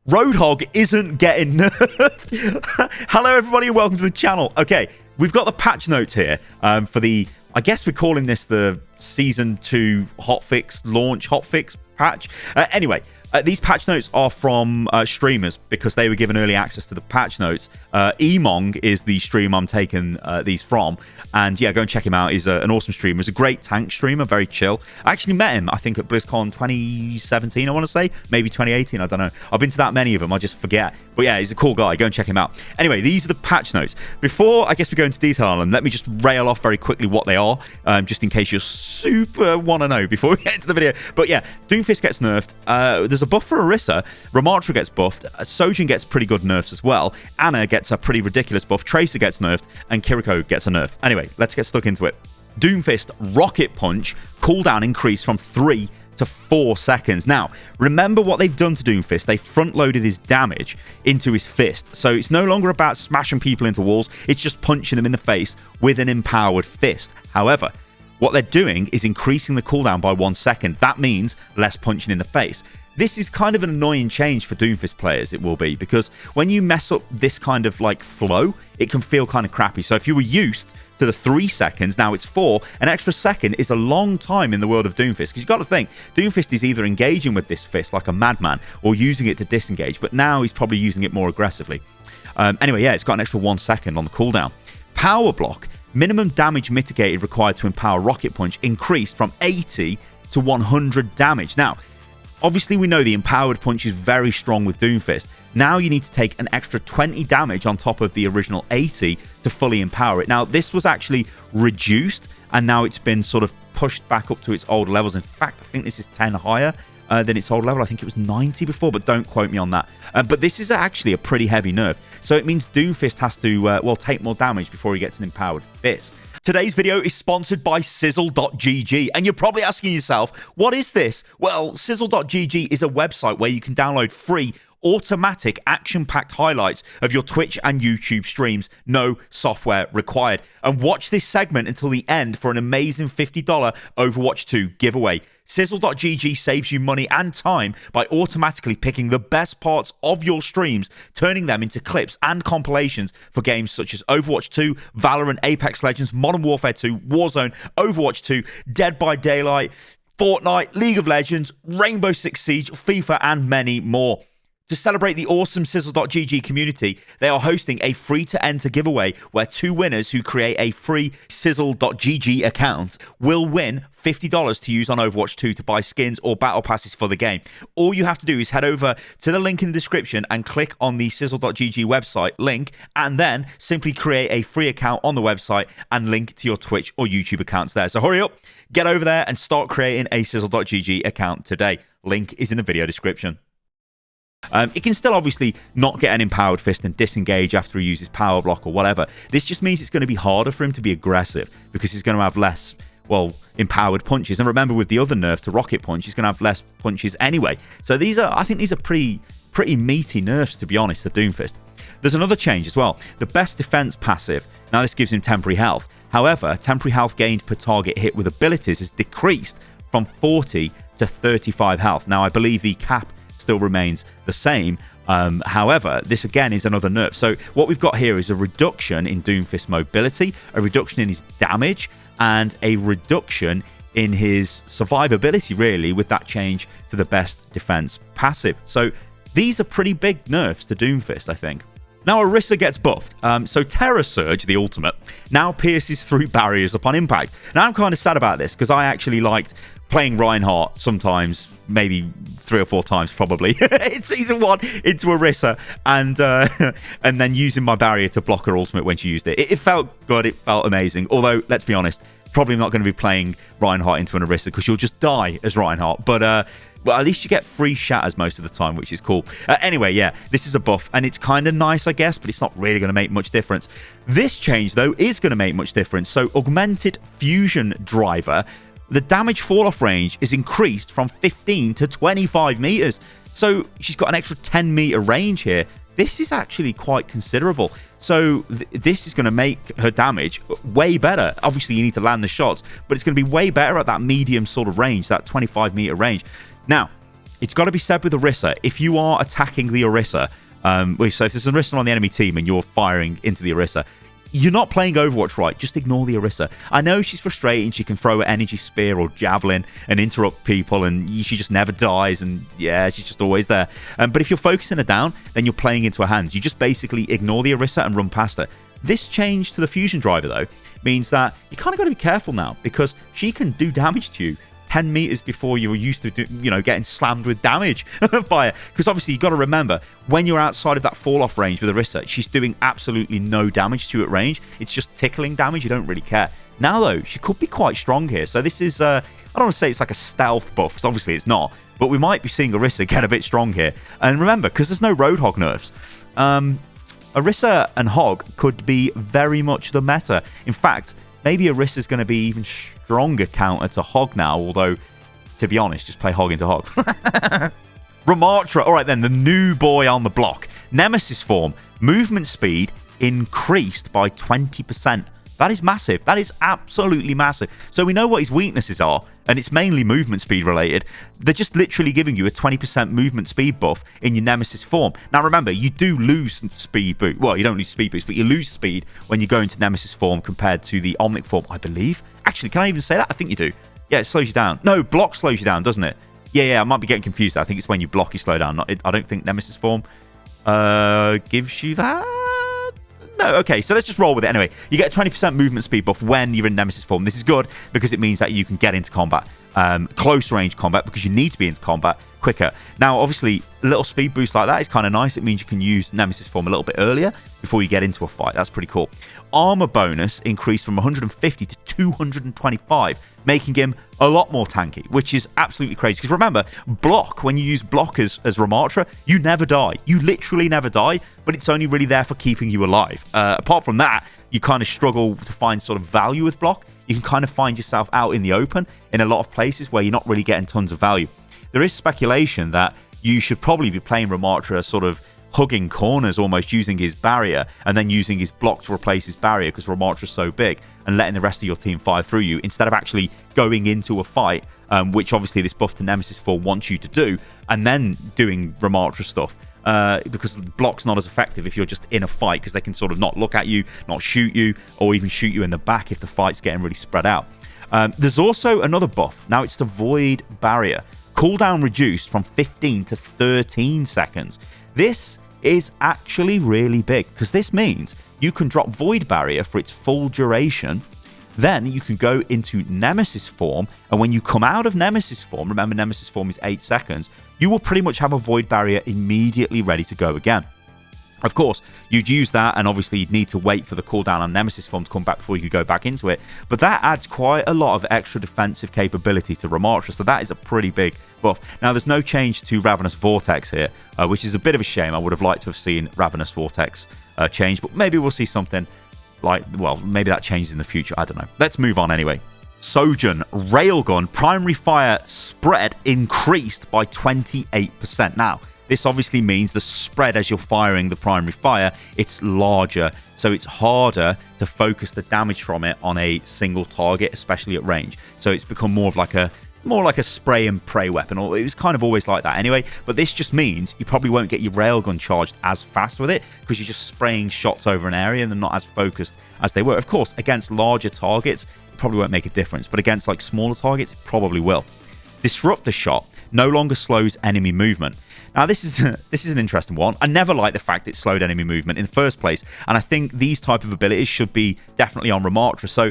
Roadhog isn't getting nerfed. Hello, everybody, and welcome to the channel. Okay, we've got the patch notes here for the, I guess we're calling this the Season 2 hotfix launch hotfix patch. Anyway, these patch notes are from streamers because they were given early access to the patch notes. Emong is the stream I'm taking these from. And yeah, go and check him out. He's an awesome streamer. He's a great tank streamer, very chill. I actually met him, I think, at BlizzCon 2017, I want to say. Maybe 2018, I don't know. I've been to that many of them, I just forget. But yeah, he's a cool guy. Go and check him out. Anyway, these are the patch notes. Before, I guess, we go into detail on them, let me just rail off very quickly what they are, just in case you super want to know before we get into the video. But yeah, Doomfist gets nerfed. There's a buff for Orisa. Ramattra gets buffed. Sojourn gets pretty good nerfs as well. Ana gets a pretty ridiculous buff. Tracer gets nerfed. And Kiriko gets a nerf. Anyway, let's get stuck into it. Doomfist Rocket Punch cooldown increased from 3 to 4 seconds. Now, remember what they've done to Doomfist. They front-loaded his damage into his fist. So it's no longer about smashing people into walls. It's just punching them in the face with an empowered fist. However, what they're doing is increasing the cooldown by 1 second. That means less punching in the face. This is kind of an annoying change for Doomfist players, it will be, because when you mess up this kind of like flow, it can feel kind of crappy. So if you were used to the 3 seconds, now it's 4. An extra second is a long time in the world of Doomfist, because you've got to think, Doomfist is either engaging with this fist like a madman or using it to disengage, but now he's probably using it more aggressively. Anyway, yeah, it's got an extra 1 second on the cooldown. Power block, minimum damage mitigated required to empower Rocket Punch increased from 80 to 100 damage. Now, obviously, we know the empowered punch is very strong with Doomfist. Now you need to take an extra 20 damage on top of the original 80 to fully empower it. Now, this was actually reduced, and now it's been sort of pushed back up to its old levels. In fact, I think this is 10 higher than its old level. I think it was 90 before, but don't quote me on that. But this is actually a pretty heavy nerf. So it means Doomfist has to, well, take more damage before he gets an empowered fist. Today's video is sponsored by Sizzle.gg, and you're probably asking yourself, what is this? Well, Sizzle.gg is a website where you can download free, automatic, action-packed highlights of your Twitch and YouTube streams, no software required. And watch this segment until the end for an amazing $50 Overwatch 2 giveaway. Sizzle.gg saves you money and time by automatically picking the best parts of your streams, turning them into clips and compilations for games such as Overwatch 2, Valorant, Apex Legends, Modern Warfare 2, Warzone, Overwatch 2, Dead by Daylight, Fortnite, League of Legends, Rainbow Six Siege, FIFA, and many more. To celebrate the awesome Sizzle.gg community, they are hosting a free-to-enter giveaway where 2 winners who create a free Sizzle.gg account will win $50 to use on Overwatch 2 to buy skins or battle passes for the game. All you have to do is head over to the link in the description and click on the Sizzle.gg website link, and then simply create a free account on the website and link to your Twitch or YouTube accounts there. So hurry up, get over there and start creating a Sizzle.gg account today. Link is in the video description. It can still obviously not get an empowered fist and disengage after he uses power block or whatever. This just means it's going to be harder for him to be aggressive because he's going to have less, well, empowered punches. And remember, with the other nerf to Rocket Punch, he's going to have less punches anyway. So these are, I think these are pretty meaty nerfs, to be honest, to Doomfist. There's another change as well. The best defense passive. Now this gives him temporary health. However, temporary health gained per target hit with abilities is decreased from 40 to 35 health. Now I believe the cap still remains the same. However, this again is another nerf. So what we've got here is a reduction in Doomfist mobility, a reduction in his damage, and a reduction in his survivability, really, with that change to the best defense passive. So these are pretty big nerfs to Doomfist, I think. Now Orisa gets buffed. So Terror Surge, the ultimate, now pierces through barriers upon impact. Now I'm kind of sad about this because I actually liked playing Reinhardt sometimes, maybe 3 or 4 times probably in Season 1 into Orisa, and then using my barrier to block her ultimate when she used it. It felt good, it felt amazing. Although, let's be honest, probably not going to be playing Reinhardt into an Orisa because you'll just die as Reinhardt. But well, at least you get free shatters most of the time, which is cool. Anyway, yeah, this is a buff, and it's kind of nice, I guess, but it's not really going to make much difference. This change, though, is going to make much difference. So Augmented Fusion Driver, the damage fall-off range is increased from 15 to 25 meters. So she's got an extra 10-meter range here. This is actually quite considerable. So this is going to make her damage way better. Obviously, you need to land the shots, but it's going to be way better at that medium sort of range, that 25-meter range. Now, it's got to be said with Orisa, if you are attacking the Orisa, so if there's an Orisa on the enemy team and you're firing into the Orisa, you're not playing Overwatch right. Just ignore the Orisa. I know she's frustrating. She can throw an energy spear or javelin and interrupt people, and she just never dies. And yeah, she's just always there. But if you're focusing her down, then you're playing into her hands. You just basically ignore the Orisa and run past her. This change to the fusion driver, though, means that you kind of got to be careful now, because she can do damage to you 10 meters before you were used to getting slammed with damage by it. Because obviously you've got to remember, when you're outside of that fall off range with Orisa, she's doing absolutely no damage to you at range. It's just tickling damage. You don't really care. Now though, she could be quite strong here. So this is I don't want to say it's like a stealth buff, because obviously it's not, but we might be seeing Orisa get a bit strong here. And remember, because there's no Roadhog nerfs, Orisa and Hog could be very much the meta. In fact, maybe Orisa's going to be even stronger counter to Hog now, although, to be honest, just play Hog into Hog. Ramattra, all right then, the new boy on the block. Nemesis form, movement speed increased by 20%. That is massive. That is absolutely massive. So we know what his weaknesses are, and it's mainly movement speed related. They're just literally giving you a 20% movement speed buff in your Nemesis form. Now remember, you do lose speed boost. Well, you don't lose speed boost, but you lose speed when you go into Nemesis form compared to the Omnic form, I believe. Actually, can I even say that? I think you do. Yeah, it slows you down. No, block slows you down, doesn't it? Yeah, I might be getting confused. I think it's when you block, you slow down. I don't think Nemesis form gives you that. No, okay, so let's just roll with it anyway. You get a 20% movement speed buff when you're in Nemesis form. This is good because it means that you can get into combat, close range combat, because you need to be into combat quicker. Now, obviously, a little speed boost like that is kind of nice. It means you can use Nemesis form a little bit earlier before you get into a fight. That's pretty cool. Armor bonus increased from 150 to 225, making him a lot more tanky, which is absolutely crazy. Because remember, block, when you use block as Ramattra, you never die. You literally never die, but it's only really there for keeping you alive. Apart from that, you kind of struggle to find sort of value with block. You can kind of find yourself out in the open in a lot of places where you're not really getting tons of value. There is speculation that you should probably be playing Ramattra sort of hugging corners, almost using his barrier and then using his block to replace his barrier, because Ramatra's so big, and letting the rest of your team fire through you instead of actually going into a fight, which obviously this buff to Nemesis 4 wants you to do, and then doing Ramatra stuff. Because block's not as effective if you're just in a fight, because they can sort of not look at you, not shoot you, or even shoot you in the back if the fight's getting really spread out. There's also another buff. Now it's the Void Barrier. Cooldown reduced from 15 to 13 seconds. This is actually really big, because this means you can drop Void Barrier for its full duration. Then you can go into Nemesis form, and when you come out of Nemesis form, remember Nemesis form is 8 seconds, you will pretty much have a Void Barrier immediately ready to go again. Of course, you'd use that, and obviously you'd need to wait for the cooldown on Nemesis form to come back before you could go back into it. But that adds quite a lot of extra defensive capability to Ramattra, so that is a pretty big buff. Now, there's no change to Ravenous Vortex here, which is a bit of a shame. I would have liked to have seen Ravenous Vortex change, but maybe we'll see something like, well, maybe that changes in the future. I don't know. Let's move on anyway. Sojourn Railgun primary fire spread increased by 28%. Now, this obviously means the spread as you're firing the primary fire, it's larger, so it's harder to focus the damage from it on a single target, especially at range. So it's become more like a spray and pray weapon, or it was kind of always like that anyway. But this just means you probably won't get your railgun charged as fast with it, because you're just spraying shots over an area and they're not as focused as they were. Of course, against larger targets, it probably won't make a difference, but against like smaller targets, it probably will. Disruptor shot no longer slows enemy movement. Now, this is an interesting one. I never liked the fact it slowed enemy movement in the first place, and I think these type of abilities should be definitely on Ramattra, so,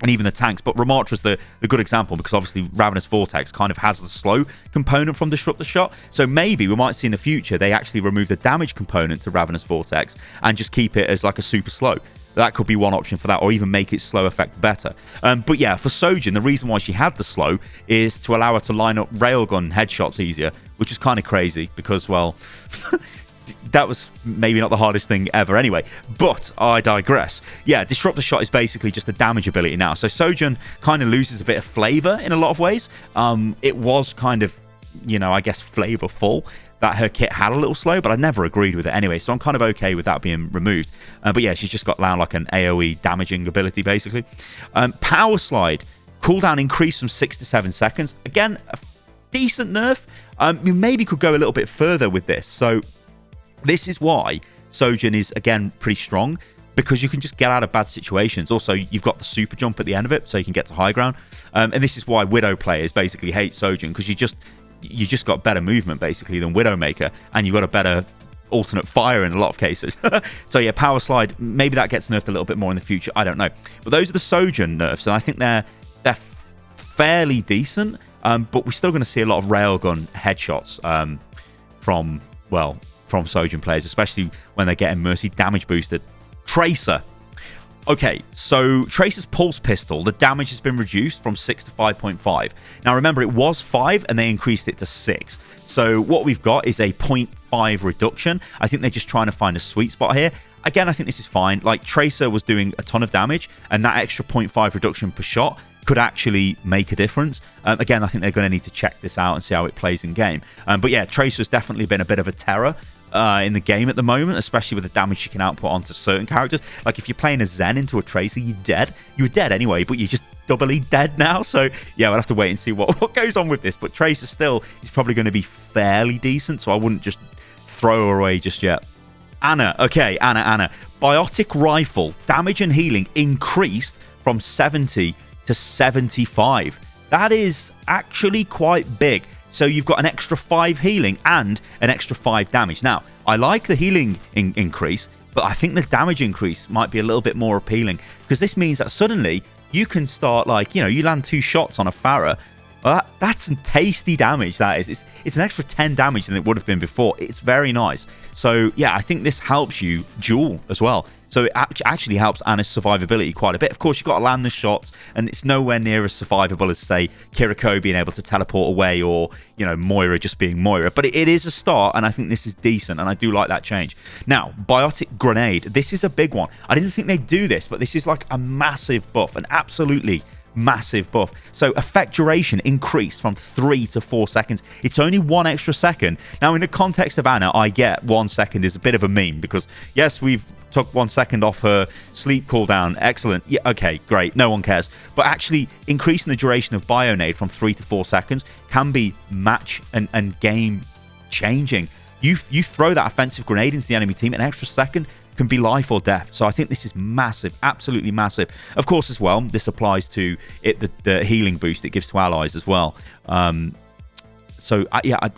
and even the tanks, but Ramatra's the good example, because obviously Ravenous Vortex kind of has the slow component from Disruptor Shot, so maybe we might see in the future they actually remove the damage component to Ravenous Vortex and just keep it as like a super slow. That could be one option for that, or even make its slow effect better. But yeah, for Sojourn, the reason why she had the slow is to allow her to line up railgun headshots easier, which is kind of crazy because, well, that was maybe not the hardest thing ever anyway. But I digress. Yeah, Disruptor Shot is basically just a damage ability now. So Sojourn kind of loses a bit of flavor in a lot of ways. It was kind of, I guess flavorful that her kit had a little slow, but I never agreed with it anyway, so I'm kind of okay with that being removed. But yeah, she's just got now like an AoE damaging ability, basically. Power Slide. Cooldown increased from 6 to 7 seconds. Again, decent nerf. You maybe could go a little bit further with this. So this is why Sojourn is, again, pretty strong, because you can just get out of bad situations. Also, you've got the super jump at the end of it, so you can get to high ground. And this is why Widow players basically hate Sojourn, because you just got better movement, basically, than Widowmaker, and you've got a better alternate fire in a lot of cases. So yeah, power slide, maybe that gets nerfed a little bit more in the future. I don't know. But those are the Sojourn nerfs, and I think they're fairly decent, but we're still going to see a lot of railgun headshots from Sojourn players, especially when they're getting mercy damage boosted. Tracer. Okay, so Tracer's pulse pistol, the damage has been reduced from 6 to 5.5. Now remember, it was 5 and they increased it to 6. So what we've got is a 0.5 reduction. I think they're just trying to find a sweet spot here. Again, I think this is fine. Like, Tracer was doing a ton of damage, and that extra 0.5 reduction per shot could actually make a difference. Again, I think they're going to need to check this out and see how it plays in game. But yeah, Tracer's definitely been a bit of a terror in the game at the moment, especially with the damage she can output onto certain characters. Like, if you're playing a Zen into a Tracer, you're dead. You were dead anyway, but you're just doubly dead now. So yeah, we'll have to wait and see what goes on with this. But Tracer still is probably going to be fairly decent, so I wouldn't just throw her away just yet. Ana. Okay, Ana. Biotic rifle. Damage and healing increased from 70 to 75. That is actually quite big. So you've got an extra 5 healing and an extra 5 damage. Now, I like the healing increase, but I think the damage increase might be a little bit more appealing, because this means that suddenly you can start, like, you know, you land 2 shots on a Farah. Well, that's some tasty damage, that is. It's an extra 10 damage than it would have been before. It's very nice. So, yeah, I think this helps you duel as well. So it actually helps Ana's survivability quite a bit. Of course, you've got to land the shots, and it's nowhere near as survivable as, say, Kiriko being able to teleport away, or, you know, Moira just being Moira. But it is a start, and I think this is decent, and I do like that change. Now, Biotic Grenade. This is a big one. I didn't think they'd do this, but this is like a massive buff, an absolutely massive buff. So effect duration increased from 3 to 4 seconds. It's only 1 extra second. Now, in the context of Ana, I get 1 second is a bit of a meme, because yes, we've took 1 second off her sleep cooldown. Excellent. Yeah, okay, great. No one cares. But actually, increasing the duration of Bionade from 3 to 4 seconds can be match and game changing. You throw that offensive grenade into the enemy team, an extra second can be life or death. So I think this is massive, absolutely massive. Of course, as well, this applies to the healing boost it gives to allies as well. So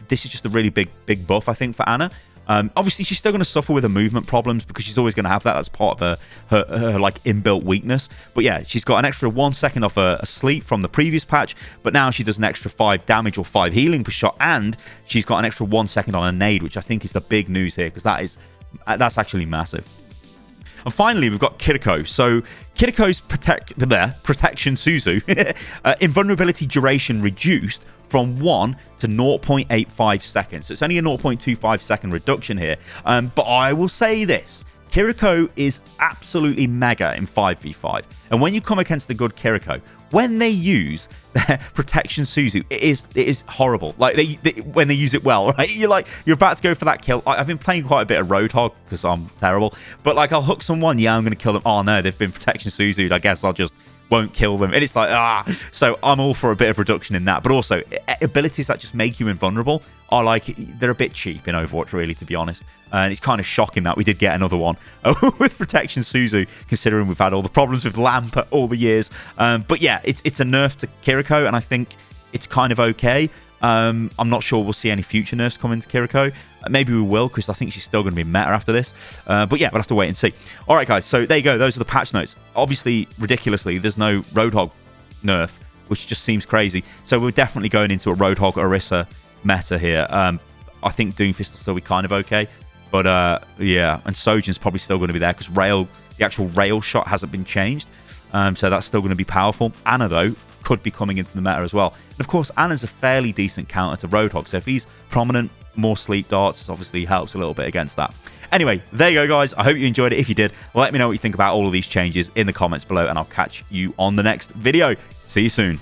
this is just a really big buff, I think, for Ana. Obviously, she's still going to suffer with her movement problems, because she's always going to have that. That's part of her like inbuilt weakness. But yeah, she's got an extra 1 second off a sleep from the previous patch, but now she does an extra 5 damage or 5 healing per shot, and she's got an extra 1 second on a nade, which I think is the big news here, because that's actually massive. And finally, we've got Kiriko. So Kiriko's protection Suzu, invulnerability duration reduced from 1 to 0.85 seconds. So it's only a 0.25 second reduction here. But I will say this. Kiriko is absolutely mega in 5v5. And when you come against the good Kiriko, when they use their protection Suzu, it is horrible. Like, when they use it well, right? You're about to go for that kill. I've been playing quite a bit of Roadhog because I'm terrible. But like, I'll hook someone, yeah, I'm going to kill them. Oh no, they've been protection Suzu'd. I guess I'll just won't kill them, and it's like, so I'm all for a bit of reduction in that. But also, abilities that just make you invulnerable are like, they're a bit cheap in Overwatch, really, to be honest. And it's kind of shocking that we did get another one with protection Suzu, considering we've had all the problems with Lamp all the years. But yeah, it's a nerf to Kiriko, and I think it's kind of okay. I'm not sure we'll see any future nerfs come into Kiriko. Maybe we will, because I think she's still going to be meta after this. But yeah, we'll have to wait and see. All right, guys, so there you go. Those are the patch notes. Obviously, ridiculously, there's no Roadhog nerf, which just seems crazy. So we're definitely going into a Roadhog Orisa meta here. I think Doomfist will still be kind of okay. But yeah, and Sojourn's probably still going to be there, because the actual rail shot hasn't been changed. So that's still going to be powerful. Ana, though, could be coming into the meta as well. And of course, Ana's a fairly decent counter to Roadhog. So if he's prominent, more sleep darts obviously helps a little bit against that. Anyway, there you go, guys. I hope you enjoyed it. If you did, let me know what you think about all of these changes in the comments below, and I'll catch you on the next video. See you soon.